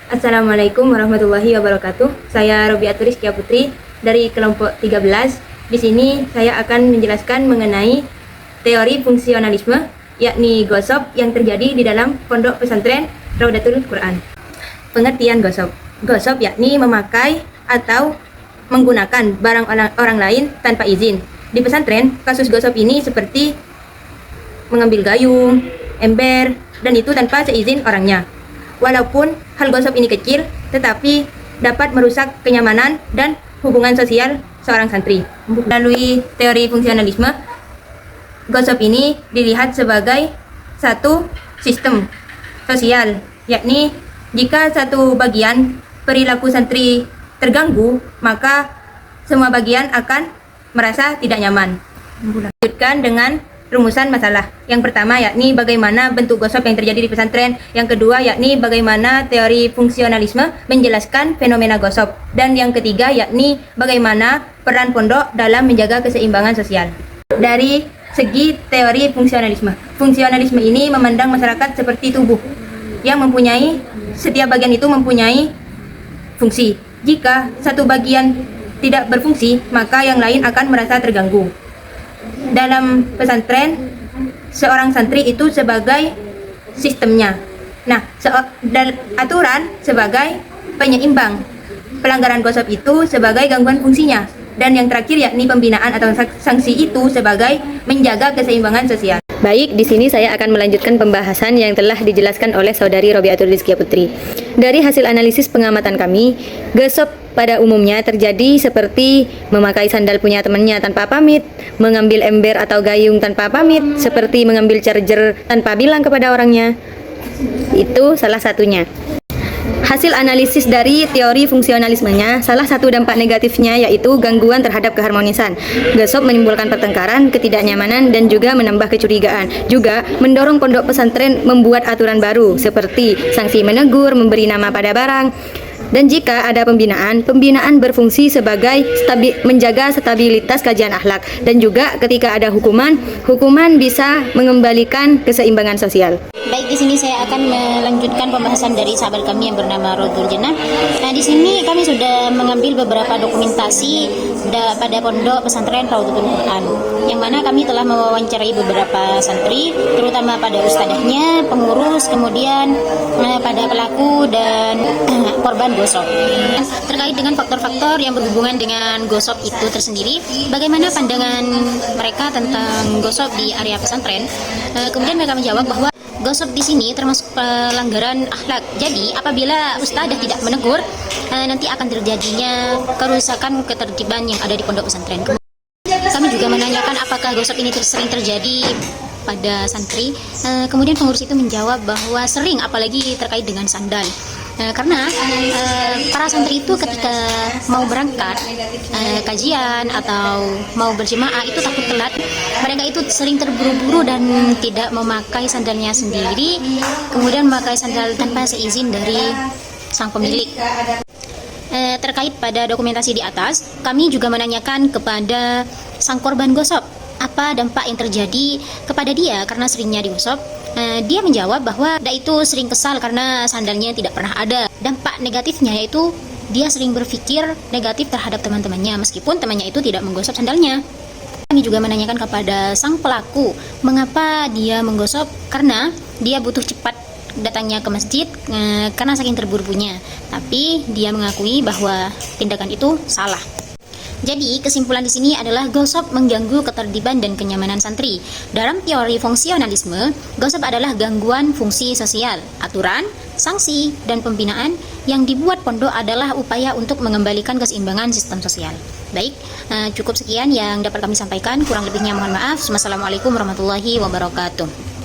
Assalamualaikum warahmatullahi wabarakatuh. Saya Robiatul Rizkia Putri dari kelompok 13. Di sini saya akan menjelaskan mengenai teori fungsionalisme, yakni gosop yang terjadi di dalam pondok pesantren Raudatul Quran. Pengertian gosop. Gosop yakni memakai atau menggunakan barang orang lain tanpa izin. Di pesantren, kasus gosop ini seperti mengambil gayung, ember, dan itu tanpa seizin orangnya. Walaupun hal gosip ini kecil, tetapi dapat merusak kenyamanan dan hubungan sosial seorang santri. Melalui teori fungsionalisme, gosip ini dilihat sebagai satu sistem sosial, yakni jika satu bagian perilaku santri terganggu, maka semua bagian akan merasa tidak nyaman. Lanjutkan dengan rumusan masalah. Yang pertama yakni bagaimana bentuk gosip yang terjadi di pesantren. Yang kedua yakni bagaimana teori fungsionalisme menjelaskan fenomena gosip. Dan yang ketiga yakni bagaimana peran pondok dalam menjaga keseimbangan sosial. Dari segi teori fungsionalisme, fungsionalisme ini memandang masyarakat seperti tubuh yang mempunyai, setiap bagian itu mempunyai fungsi. Jika satu bagian tidak berfungsi, maka yang lain akan merasa terganggu. Dalam pesantren, seorang santri itu sebagai sistemnya. Nah, aturan sebagai penyeimbang. Pelanggaran gosip itu sebagai gangguan fungsinya. Dan yang terakhir yakni pembinaan atau sanksi itu sebagai menjaga keseimbangan sosial. Baik, di sini saya akan melanjutkan pembahasan yang telah dijelaskan oleh Saudari Robiatul Rizkia Putri. Dari hasil analisis pengamatan kami, gosip pada umumnya terjadi seperti memakai sandal punya temannya tanpa pamit, mengambil ember atau gayung tanpa pamit, seperti mengambil charger tanpa bilang kepada orangnya. Itu salah satunya. Hasil analisis dari teori fungsionalismenya, salah satu dampak negatifnya yaitu gangguan terhadap keharmonisan. Gosip menimbulkan pertengkaran, ketidaknyamanan, dan juga menambah kecurigaan. Juga mendorong pondok pesantren membuat aturan baru, seperti sanksi menegur, memberi nama pada barang. Dan jika ada pembinaan berfungsi sebagai menjaga stabilitas kajian akhlak. Dan juga ketika ada hukuman bisa mengembalikan keseimbangan sosial. Baik, di sini saya akan melanjutkan pembahasan dari sahabat kami yang bernama Rodul Jannah. Nah, di sini kami sudah mengambil beberapa dokumentasi pada pondok pesantren Raudatul Quran, yang mana kami telah mewawancarai beberapa santri, terutama pada ustadahnya, pengurus, kemudian pada pelaku dan korban gosip. Terkait dengan faktor-faktor yang berhubungan dengan gosip itu tersendiri, bagaimana pandangan mereka tentang gosip di area pesantren? Kemudian mereka menjawab bahwa gosip di sini termasuk pelanggaran akhlak. Jadi apabila ustadzah tidak menegur, nanti akan terjadinya kerusakan ketertiban yang ada di pondok pesantren. Kami juga menanyakan apakah gosip ini sering terjadi pada santri. Kemudian pengurus itu menjawab bahwa sering, apalagi terkait dengan sandal. Karena para santri itu ketika mau berangkat kajian atau mau berjemaah itu takut telat. Mereka itu sering terburu-buru dan tidak memakai sandalnya sendiri, kemudian memakai sandal tanpa seizin dari sang pemilik. Terkait pada dokumentasi di atas, kami juga menanyakan kepada sang korban gosip apa dampak yang terjadi kepada dia karena seringnya digosip. Dia menjawab bahwa dia itu sering kesal karena sandalnya tidak pernah ada. Dampak negatifnya yaitu dia sering berpikir negatif terhadap teman-temannya meskipun temannya itu tidak menggosip sandalnya. Kami juga menanyakan kepada sang pelaku mengapa dia menggosip, karena dia butuh cepat datangnya ke masjid karena saking terburu-burunya. Tapi dia mengakui bahwa tindakan itu salah. Jadi, kesimpulan di sini adalah gosip mengganggu ketertiban dan kenyamanan santri. Dalam teori fungsionalisme, gosip adalah gangguan fungsi sosial. Aturan, sanksi, dan pembinaan yang dibuat pondok adalah upaya untuk mengembalikan keseimbangan sistem sosial. Baik, cukup sekian yang dapat kami sampaikan. Kurang lebihnya mohon maaf. Wassalamualaikum warahmatullahi wabarakatuh.